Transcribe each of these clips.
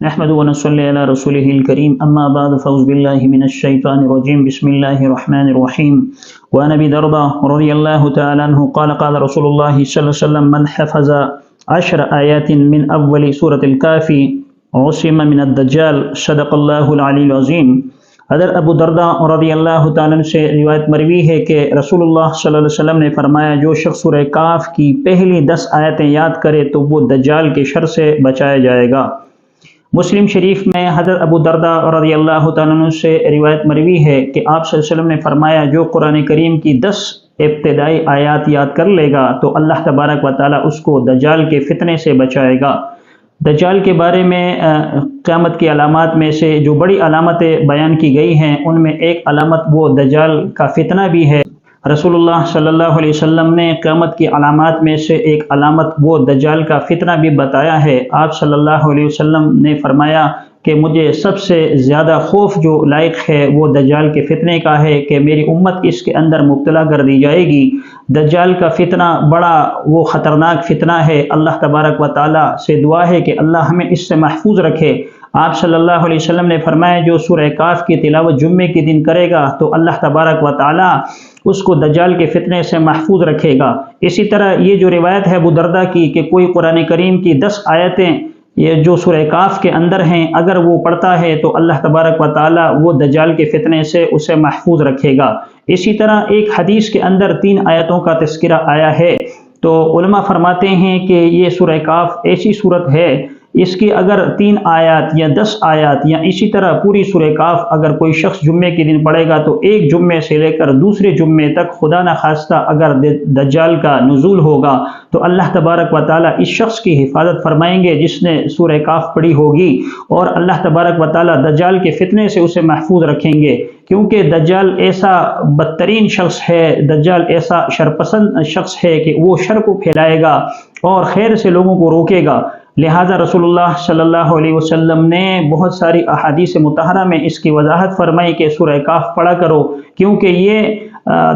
نحمد ونصلي على رسوله الكريم اما بعد فاعوذ بالله من الشيطان الرجيم بسم الله الرحمن الرحيم وعن ابي درداء رضي الله تعالى عنه قال قال رسول الله صلى الله عليه وسلم من حفظ 10 آيات من اول سورة الكافي عصم من الدجال صدق اللہ العلی العظیم۔ حضرت ابو درداء رضی اللہ تعالیٰ عنہ سے روایت مروی ہے کہ رسول اللہ صلی اللہ علیہ وسلم نے فرمایا جو شخص سورہ کاف کی پہلی 10 آیتیں یاد کرے تو وہ دجال کے شر سے بچایا جائے گا۔ مسلم شریف میں حضرت ابو درداء رضی اللہ تعالیٰ عنہ سے روایت مروی ہے کہ آپ صلی اللہ علیہ وسلم نے فرمایا جو قرآن کریم کی 10 ابتدائی آیات یاد کر لے گا تو اللہ تبارک و تعالیٰ اس کو دجال کے فتنے سے بچائے گا۔ دجال کے بارے میں قیامت کی علامات میں سے جو بڑی علامتیں بیان کی گئی ہیں ان میں ایک علامت وہ دجال کا فتنہ بھی ہے۔ رسول اللہ صلی اللہ علیہ وسلم نے قیامت کی علامات میں سے ایک علامت وہ دجال کا فتنہ بھی بتایا ہے۔ آپ صلی اللہ علیہ وسلم نے فرمایا کہ مجھے سب سے زیادہ خوف جو لائق ہے وہ دجال کے فتنے کا ہے کہ میری امت اس کے اندر مبتلا کر دی جائے گی۔ دجال کا فتنہ بڑا وہ خطرناک فتنہ ہے۔ اللہ تبارک و تعالیٰ سے دعا ہے کہ اللہ ہمیں اس سے محفوظ رکھے۔ آپ صلی اللہ علیہ وسلم نے فرمایا جو سورہ کاف کی تلاوت جمعے کے دن کرے گا تو اللہ تبارک و تعالیٰ اس کو دجال کے فتنے سے محفوظ رکھے گا۔ اسی طرح یہ جو روایت ہے ابو درداء کی کہ کوئی قرآن کریم کی 10 آیتیں یہ جو سورہ کاف کے اندر ہیں اگر وہ پڑھتا ہے تو اللہ تبارک و تعالیٰ وہ دجال کے فتنے سے اسے محفوظ رکھے گا۔ اسی طرح ایک حدیث کے اندر 3 آیتوں کا تذکرہ آیا ہے، تو علماء فرماتے ہیں کہ یہ سورہ کاف ایسی صورت ہے اس کی اگر 3 آیات یا 10 آیات یا اسی طرح پوری سورہ کاف اگر کوئی شخص جمعے کے دن پڑھے گا تو ایک جمعے سے لے کر دوسرے جمعے تک خدا نخواستہ اگر دجال کا نزول ہوگا تو اللہ تبارک و تعالیٰ اس شخص کی حفاظت فرمائیں گے جس نے سورہ کاف پڑھی ہوگی، اور اللہ تبارک و تعالیٰ دجال کے فتنے سے اسے محفوظ رکھیں گے، کیونکہ دجال ایسا بدترین شخص ہے، دجال ایسا شرپسند شخص ہے کہ وہ شر کو پھیلائے گا اور خیر سے لوگوں کو روکے گا۔ لہٰذا رسول اللہ صلی اللہ علیہ وسلم نے بہت ساری احادیث مطہرہ میں اس کی وضاحت فرمائی کہ سورہ کاف پڑھا کرو، کیونکہ یہ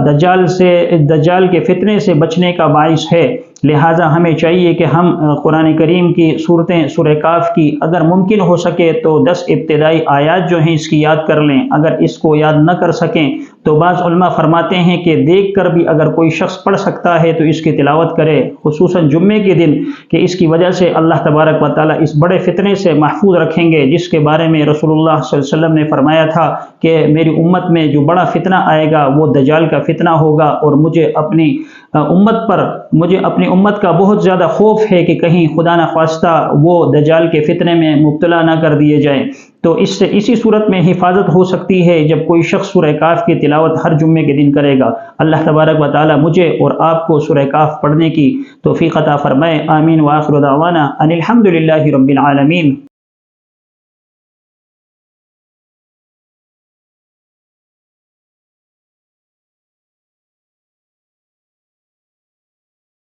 دجال کے فتنے سے بچنے کا باعث ہے۔ لہٰذا ہمیں چاہیے کہ ہم قرآن کریم کی صورتیں سورہ کاف کی اگر ممکن ہو سکے تو 10 ابتدائی آیات جو ہیں اس کی یاد کر لیں۔ اگر اس کو یاد نہ کر سکیں تو بعض علماء فرماتے ہیں کہ دیکھ کر بھی اگر کوئی شخص پڑھ سکتا ہے تو اس کی تلاوت کرے، خصوصاً جمعے کے دن، کہ اس کی وجہ سے اللہ تبارک و تعالیٰ اس بڑے فتنے سے محفوظ رکھیں گے جس کے بارے میں رسول اللہ صلی اللہ علیہ وسلم نے فرمایا تھا کہ میری امت میں جو بڑا فتنہ آئے گا وہ دجال کا فتنہ ہوگا، اور مجھے اپنی امت کا بہت زیادہ خوف ہے کہ کہیں خدا نخواستہ وہ دجال کے فتنے میں مبتلا نہ کر دیے جائیں۔ تو اس سے اسی صورت میں حفاظت ہو سکتی ہے جب کوئی شخص سورہ کاف کی تلاوت ہر جمعے کے دن کرے گا۔ اللہ تبارک و تعالیٰ مجھے اور آپ کو سورہ کاف پڑھنے کی توفیق عطا فرمائے۔ آمین وآخر دعوانا ان الحمد للہ رب العالمین۔